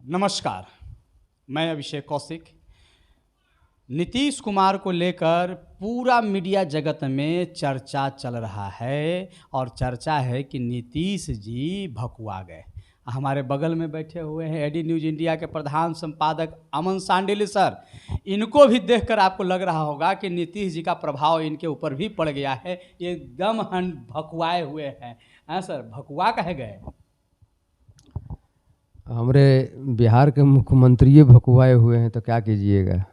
नमस्कार, मैं अभिषेक कौशिक। नीतीश कुमार को लेकर पूरा मीडिया जगत में चर्चा चल रहा है और चर्चा है कि नीतीश जी भकुआ गए। हमारे बगल में बैठे हुए हैं एडी न्यूज़ इंडिया के प्रधान संपादक अमन सांडिल्य सर। इनको भी देखकर आपको लग रहा होगा कि नीतीश जी का प्रभाव इनके ऊपर भी पड़ गया है, एकदम भकुआए हुए हैं। हाँ सर, भकुआ कहे गए? हमारे बिहार के मुख्यमंत्री भकुआए हुए हैं तो क्या कीजिएगा।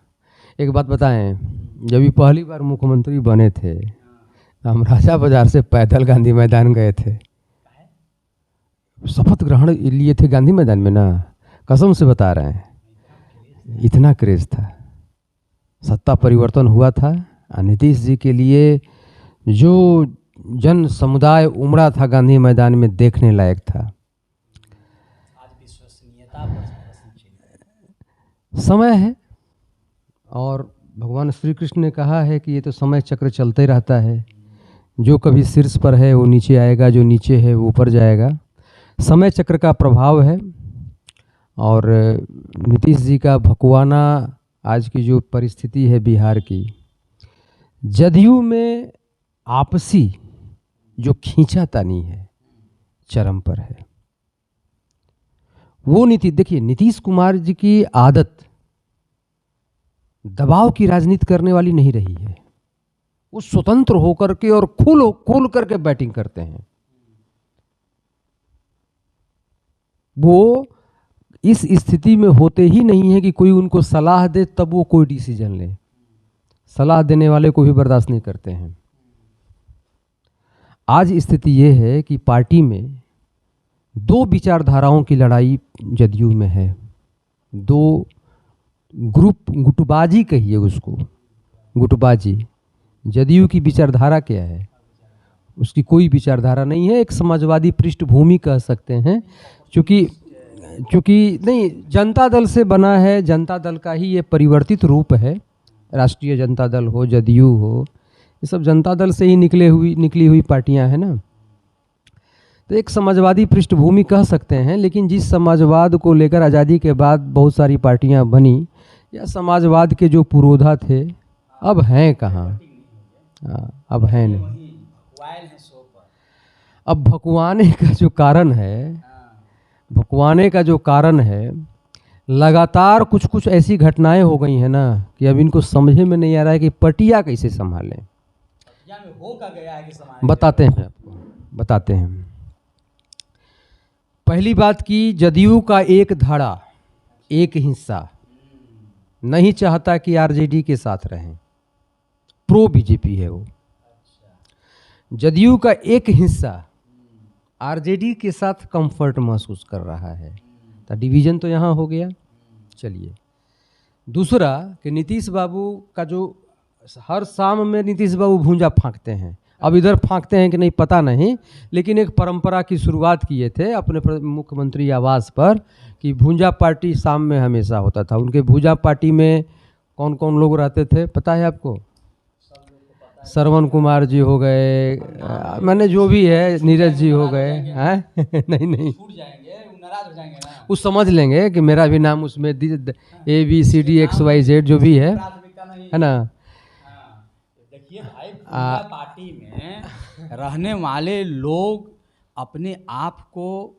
एक बात बताएं, जब ये पहली बार मुख्यमंत्री बने थे तो हम राजा बाजार से पैदल गांधी मैदान गए थे, शपथ ग्रहण लिए थे गांधी मैदान में ना, कसम से बता रहे हैं, इतना क्रेज था। सत्ता परिवर्तन हुआ था और नीतीश जी के लिए जो जन समुदाय उमड़ा था गांधी मैदान में, देखने लायक था। समय है और भगवान श्री कृष्ण ने कहा है कि ये तो समय चक्र चलते रहता है, जो कभी शीर्ष पर है वो नीचे आएगा, जो नीचे है वो ऊपर जाएगा। समय चक्र का प्रभाव है और नीतीश जी का भकुआना आज की जो परिस्थिति है बिहार की, जदयू में आपसी जो खींचातानी है चरम पर है। वो देखिए, नीतीश कुमार जी की आदत दबाव की राजनीति करने वाली नहीं रही है। वो स्वतंत्र होकर के और खोल करके बैटिंग करते हैं। वो इस स्थिति में होते ही नहीं है कि कोई उनको सलाह दे तब वो कोई डिसीजन ले। सलाह देने वाले को भी बर्दाश्त नहीं करते हैं। आज स्थिति ये है कि पार्टी में दो विचारधाराओं की लड़ाई जदयू में है। दो ग्रुप, गुटबाजी कहिए उसको, गुटबाजी। जदयू की विचारधारा क्या है? उसकी कोई विचारधारा नहीं है। एक समाजवादी पृष्ठभूमि कह सकते हैं, क्योंकि नहीं, जनता दल से बना है। जनता दल का ही ये परिवर्तित रूप है। राष्ट्रीय जनता दल हो, जदयू हो, ये सब जनता दल से ही निकली हुई पार्टियां हैं ना। तो एक समाजवादी पृष्ठभूमि कह सकते हैं। लेकिन जिस समाजवाद को लेकर आज़ादी के बाद बहुत सारी पार्टियां बनी, या समाजवाद के जो पुरोधा थे, अब हैं कहाँ? अब हैं नहीं। अब भकुआने का जो कारण है, लगातार कुछ ऐसी घटनाएं हो गई हैं ना कि अब इनको समझे में नहीं आ रहा है कि पटिया कैसे संभालें। बताते हैं। पहली बात की, जदयू का एक धड़ा, एक हिस्सा नहीं चाहता कि आरजेडी के साथ रहें। प्रो बीजेपी है वो। जदयू का एक हिस्सा आरजेडी के साथ कंफर्ट महसूस कर रहा है। तो डिवीजन तो यहाँ हो गया। चलिए, दूसरा कि नीतीश बाबू का जो हर शाम में नीतीश बाबू भूंजा फांकते हैं। अब इधर फांकते हैं कि नहीं पता नहीं, लेकिन एक परंपरा की शुरुआत किए थे अपने मुख्यमंत्री आवास पर कि भूंजा पार्टी शाम में हमेशा होता था। उनके भूंजा पार्टी में कौन कौन लोग रहते थे पता है आपको? श्रवण कुमार जी हो गए, मैंने जो भी है, नीरज जी हो गए हैं। नहीं वो समझ लेंगे कि मेरा भी नाम उसमें ABCDXYZ जो भी है ना। देखिए भाई, पार्टी में रहने वाले लोग अपने आप को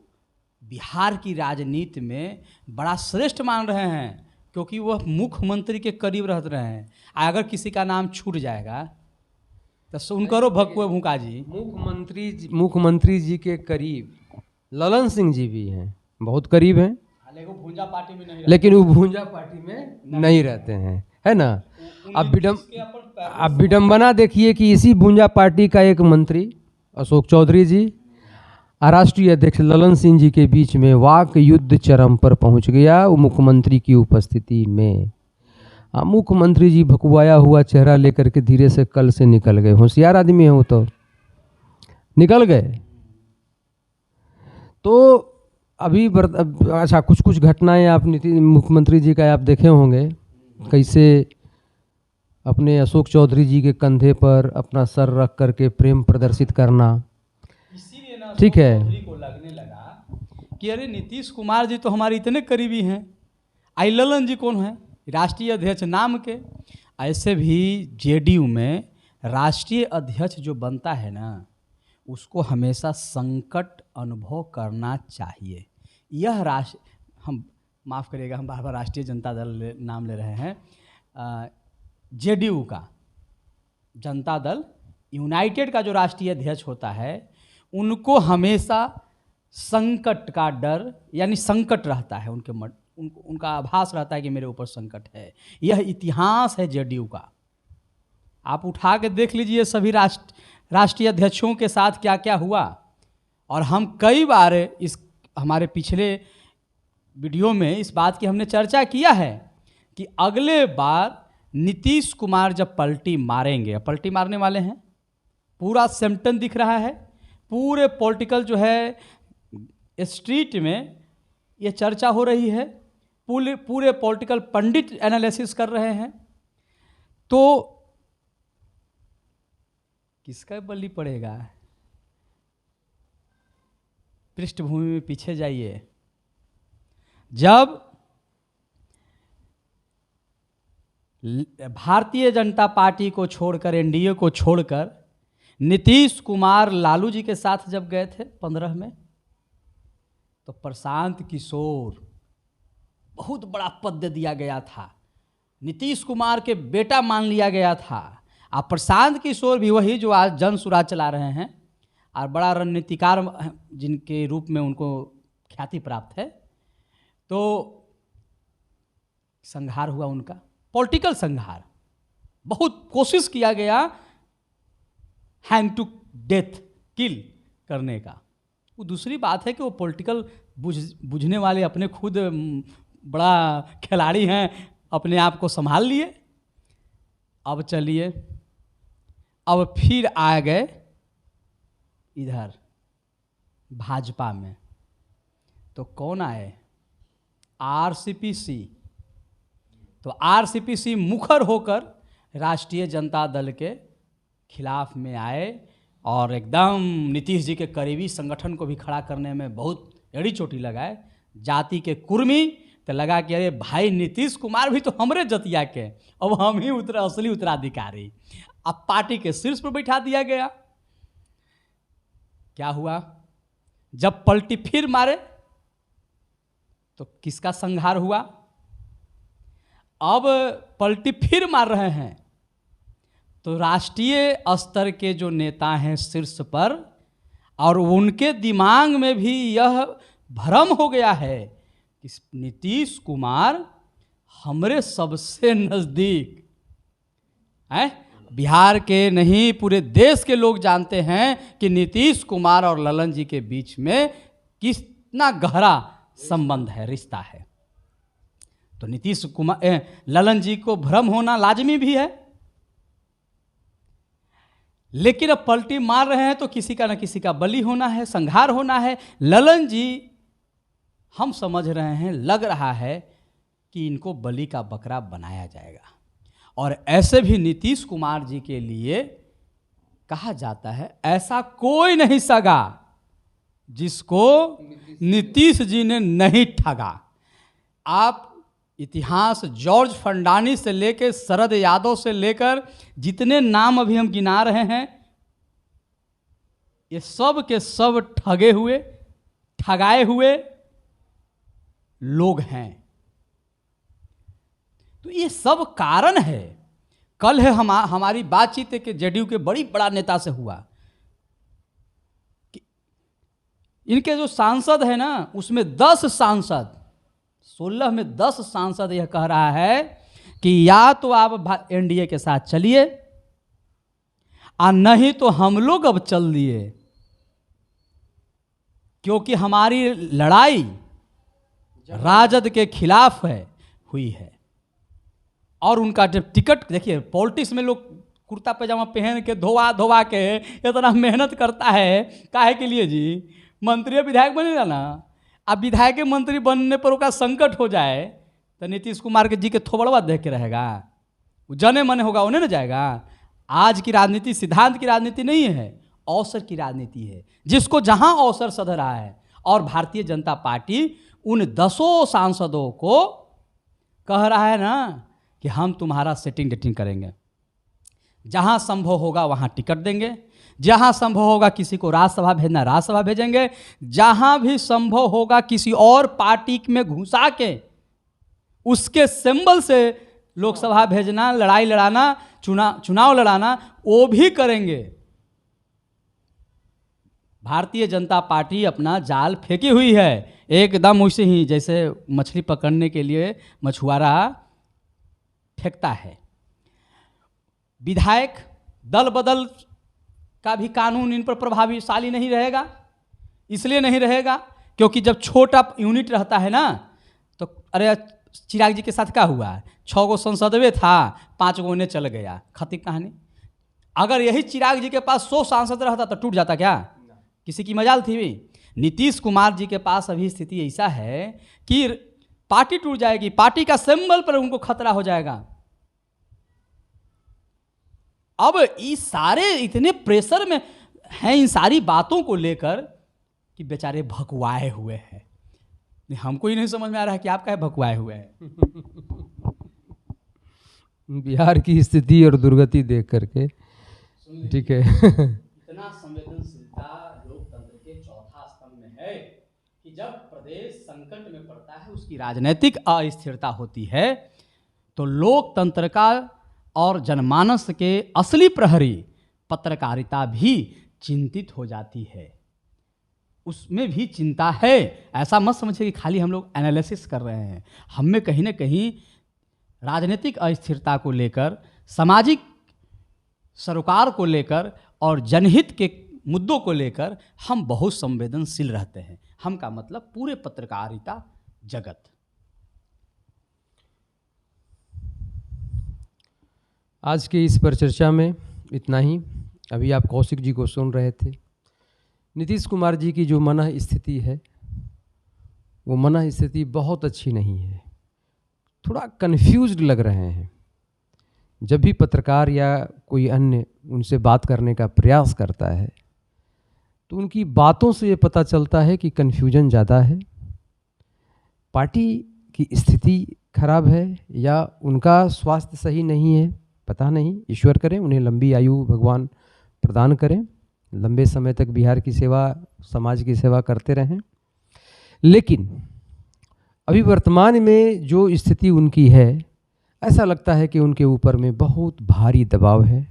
बिहार की राजनीति में बड़ा श्रेष्ठ मान रहे हैं, क्योंकि वह मुख्यमंत्री के करीब रह रहे हैं। अगर किसी का नाम छूट जाएगा तो सुन करो भकुआ भूका जी। मुख्यमंत्री जी के करीब ललन सिंह जी भी हैं, बहुत करीब हैं, लेकिन वो भूंजा पार्टी में नहीं रहते हैं, है ना। अब विडंबना देखिए कि इसी भूंजा पार्टी का एक मंत्री अशोक चौधरी जी और राष्ट्रीय अध्यक्ष ललन सिंह जी के बीच में वाक युद्ध चरम पर पहुंच गया, वो मुख्यमंत्री की उपस्थिति में। मुख्यमंत्री जी भकुआया हुआ चेहरा लेकर के धीरे से कल से निकल गए। होशियार आदमी है वो, तो निकल गए। तो अभी अच्छा, कुछ घटनाएं आप मुख्यमंत्री जी का आप देखे होंगे, कैसे अपने अशोक चौधरी जी के कंधे पर अपना सर रख करके प्रेम प्रदर्शित करना। ठीक है, कि अरे नीतीश कुमार जी तो हमारे इतने करीबी हैं, आई ललन जी कौन है, राष्ट्रीय अध्यक्ष नाम के। ऐसे भी जेडीयू में राष्ट्रीय अध्यक्ष जो बनता है ना, उसको हमेशा संकट अनुभव करना चाहिए। यह हम माफ़ करिएगा, हम बार बार राष्ट्रीय जनता दल नाम ले रहे हैं। जेडीयू का जनता दल यूनाइटेड का जो राष्ट्रीय अध्यक्ष होता है, उनको हमेशा संकट का डर, यानी संकट रहता है उनका आभास रहता है कि मेरे ऊपर संकट है। यह इतिहास है जेडीयू का। आप उठा के देख लीजिए सभी राष्ट्रीय अध्यक्षों के साथ क्या क्या हुआ। और हम कई बार इस हमारे पिछले वीडियो में इस बात की हमने चर्चा किया है कि अगले बार नीतीश कुमार जब पलटी मारेंगे, पलटी मारने वाले हैं, पूरा सिम्टम दिख रहा है, पूरे पॉलिटिकल जो है स्ट्रीट में ये चर्चा हो रही है, पूरे पॉलिटिकल पंडित एनालिसिस कर रहे हैं, तो किसका बलि पड़ेगा? पृष्ठभूमि में पीछे जाइए। जब भारतीय जनता पार्टी को छोड़कर, एनडीए को छोड़कर नीतीश कुमार लालू जी के साथ जब गए थे 15 में, तो प्रशांत किशोर बहुत बड़ा पद दिया गया था, नीतीश कुमार के बेटा मान लिया गया था। और प्रशांत किशोर भी वही जो आज जन सुराज चला रहे हैं और बड़ा रणनीतिकार जिनके रूप में उनको ख्याति प्राप्त है। तो संहार हुआ उनका, पॉलिटिकल संहार, बहुत कोशिश किया गया हैंड टू डेथ, किल करने का। वो दूसरी बात है कि वो पॉलिटिकल बुझने वाले अपने खुद बड़ा खिलाड़ी हैं, अपने आप को संभाल लिए। अब चलिए, अब फिर आ गए इधर भाजपा में। तो कौन आए? आरसीपी। तो आरसीपी मुखर होकर राष्ट्रीय जनता दल के खिलाफ में आए और एकदम नीतीश जी के करीबी संगठन को भी खड़ा करने में बहुत एड़ी चोटी लगाए। जाति के कुर्मी तो लगा कि अरे भाई नीतीश कुमार भी तो हमरे जतिया के, अब हम ही असली उत्तराधिकारी। अब पार्टी के शीर्ष पर बैठा दिया गया। क्या हुआ? जब पलटी फिर मारे तो किसका संहार हुआ? अब पलटी फिर मार रहे हैं तो राष्ट्रीय स्तर के जो नेता हैं शीर्ष पर, और उनके दिमाग में भी यह भ्रम हो गया है कि नीतीश कुमार हमरे सबसे नज़दीक है। बिहार के नहीं, पूरे देश के लोग जानते हैं कि नीतीश कुमार और ललन जी के बीच में कितना गहरा संबंध है, रिश्ता है। तो नीतीश कुमार ललन जी को भ्रम होना लाजमी भी है, लेकिन अब पलटी मार रहे हैं तो किसी का न किसी का बलि होना है, संहार होना है। ललन जी, हम समझ रहे हैं, लग रहा है कि इनको बलि का बकरा बनाया जाएगा। और ऐसे भी नीतीश कुमार जी के लिए कहा जाता है ऐसा कोई नहीं सगा जिसको नीतीश जी ने नहीं ठगा। आप इतिहास जॉर्ज फर्नांडिस से लेकर शरद यादव से लेकर जितने नाम अभी हम गिना रहे हैं, ये सब के सब ठगे हुए, ठगाए हुए लोग हैं। तो ये सब कारण है। कल है हमारी बातचीत के जेडीयू के बड़ा नेता से हुआ कि इनके जो सांसद है ना, उसमें 10 सांसद, 16 में 10 सांसद यह कह रहा है कि या तो आप एनडीए के साथ चलिए और नहीं तो हम लोग अब चल दिए, क्योंकि हमारी लड़ाई राजद के खिलाफ हुई है। और उनका जब टिकट, देखिए पॉलिटिक्स में लोग कुर्ता पैजामा पहन के धोवा के इतना मेहनत करता है, काहे के लिए जी? मंत्री विधायक बनेगा ना। अब विधायक मंत्री बनने पर उसका संकट हो जाए तो नीतीश कुमार के जी के थोबड़वा देख के रहेगा, वो जने मने होगा उन्हें ना जाएगा। आज की राजनीति सिद्धांत की राजनीति नहीं है, अवसर की राजनीति है। जिसको जहां अवसर सध रहा है, और भारतीय जनता पार्टी उन 10 सांसदों को कह रहा है ना कि हम तुम्हारा सेटिंग डेटिंग करेंगे, जहां संभव होगा वहां टिकट देंगे, जहां संभव होगा किसी को राज्यसभा भेजना राज्यसभा भेजेंगे, जहां भी संभव होगा किसी और पार्टी में घुसा के उसके सिंबल से लोकसभा भेजना, लड़ाई लड़ाना, चुनाव लड़ाना, वो भी करेंगे। भारतीय जनता पार्टी अपना जाल फेंकी हुई है, एकदम वैसे ही जैसे मछली पकड़ने के लिए मछुआरा फेंकता है। विधायक दल बदल का भी कानून इन पर प्रभावशाली नहीं रहेगा। इसलिए नहीं रहेगा क्योंकि जब छोटा यूनिट रहता है ना, तो अरे चिराग जी के साथ क्या हुआ, 6 गो संसदवे था, 5 गो ने चल गया, खत्म कहानी। अगर यही चिराग जी के पास 100 सांसद रहता तो टूट जाता क्या? किसी की मजाल थी भी? नीतीश कुमार जी के पास अभी स्थिति ऐसा है कि पार्टी टूट जाएगी, पार्टी का सिंबल पर उनको खतरा हो जाएगा। अब ये सारे इतने प्रेशर में हैं इन सारी बातों को लेकर कि बेचारे भकुआए हुए हैं। हमको ही नहीं समझ में आ रहा है कि आप क्या भकुआए हुए हैं। बिहार की स्थिति और दुर्गति देख करके, ठीक है। इतना संवेदनशीलता लोकतंत्र के चौथा स्तंभ में है कि जब प्रदेश संकट में पड़ता है, उसकी राजनीतिक अस्थिरता होती है, तो लोकतंत्र का और जनमानस के असली प्रहरी पत्रकारिता भी चिंतित हो जाती है। उसमें भी चिंता है। ऐसा मत समझिए कि खाली हम लोग एनालिसिस कर रहे हैं। हम में कहीं ना कहीं राजनीतिक अस्थिरता को लेकर, सामाजिक सरोकार को लेकर और जनहित के मुद्दों को लेकर हम बहुत संवेदनशील रहते हैं। हम का मतलब पूरे पत्रकारिता जगत। आज के इस परिचर्चा में इतना ही। अभी आप कौशिक जी को सुन रहे थे। नीतीश कुमार जी की जो मनः स्थिति है, वो मनः स्थिति बहुत अच्छी नहीं है। थोड़ा कन्फ्यूज्ड लग रहे हैं। जब भी पत्रकार या कोई अन्य उनसे बात करने का प्रयास करता है, तो उनकी बातों से ये पता चलता है कि कन्फ्यूजन ज़्यादा है, पार्टी की स्थिति खराब है या उनका स्वास्थ्य सही नहीं है, पता नहीं। ईश्वर करें उन्हें लंबी आयु भगवान प्रदान करें, लंबे समय तक बिहार की सेवा, समाज की सेवा करते रहें। लेकिन अभी वर्तमान में जो स्थिति उनकी है, ऐसा लगता है कि उनके ऊपर में बहुत भारी दबाव है,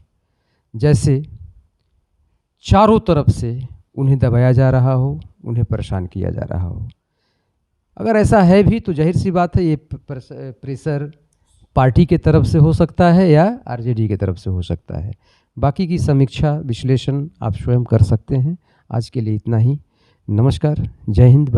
जैसे चारों तरफ से उन्हें दबाया जा रहा हो, उन्हें परेशान किया जा रहा हो। अगर ऐसा है भी तो जाहिर सी बात है ये प्रेशर पार्टी के तरफ से हो सकता है या आरजेडी के तरफ से हो सकता है। बाकी की समीक्षा विश्लेषण आप स्वयं कर सकते हैं। आज के लिए इतना ही। नमस्कार, जय हिंद।